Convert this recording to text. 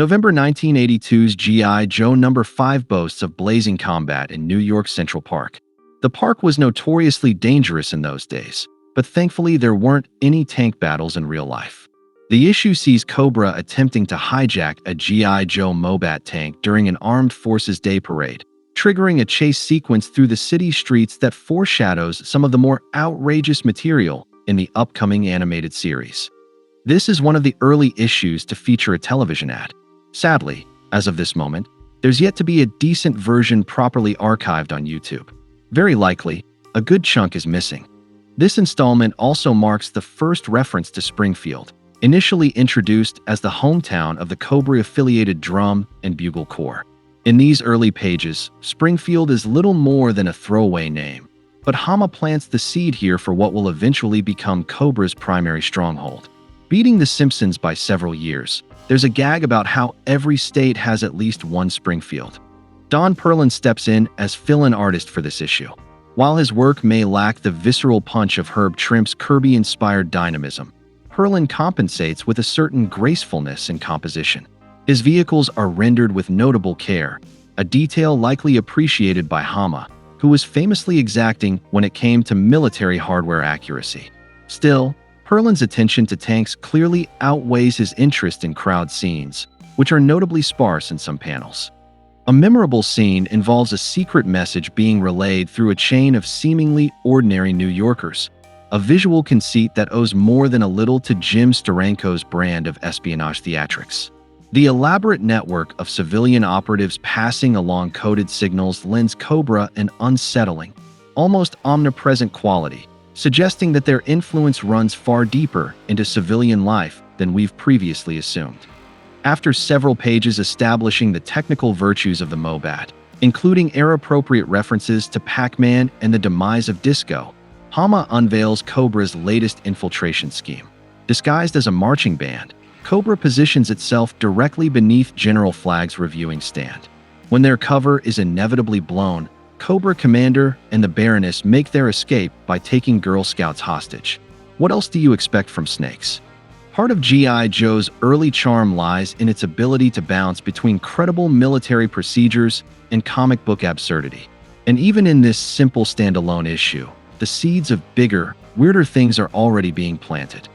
November 1982's G.I. Joe No. 5 boasts of blazing combat in New York's Central Park. The park was notoriously dangerous in those days, but thankfully there weren't any tank battles in real life. The issue sees Cobra attempting to hijack a G.I. Joe Mobat tank during an Armed Forces Day parade, triggering a chase sequence through the city streets that foreshadows some of the more outrageous material in the upcoming animated series. This is one of the early issues to feature a television ad. Sadly, as of this moment, there's yet to be a decent version properly archived on YouTube. Very likely, a good chunk is missing. This installment also marks the first reference to Springfield, initially introduced as the hometown of the Cobra-affiliated Drum and Bugle Corps. In these early pages, Springfield is little more than a throwaway name, but Homer plants the seed here for what will eventually become Cobra's primary stronghold. Beating the Simpsons by several years, there's a gag about how every state has at least one Springfield. Don Perlin steps in as fill-in artist for this issue. While his work may lack the visceral punch of Herb Trimp's Kirby-inspired dynamism, Perlin compensates with a certain gracefulness in composition. His vehicles are rendered with notable care, a detail likely appreciated by Homer, who was famously exacting when it came to military hardware accuracy. Still, Perlin's attention to tanks clearly outweighs his interest in crowd scenes, which are notably sparse in some panels. A memorable scene involves a secret message being relayed through a chain of seemingly ordinary New Yorkers, a visual conceit that owes more than a little to Jim Steranko's brand of espionage theatrics. The elaborate network of civilian operatives passing along coded signals lends Cobra an unsettling, almost omnipresent quality, suggesting that their influence runs far deeper into civilian life than we've previously assumed. After several pages establishing the technical virtues of the Mobat, including era-appropriate references to Pac-Man and the demise of disco, Homer unveils Cobra's latest infiltration scheme. Disguised as a marching band, Cobra positions itself directly beneath General Flag's reviewing stand. When their cover is inevitably blown, Cobra Commander and the Baroness make their escape by taking Girl Scouts hostage. What else do you expect from Snakes? Part of G.I. Joe's early charm lies in its ability to bounce between credible military procedures and comic book absurdity. And even in this simple standalone issue, the seeds of bigger, weirder things are already being planted.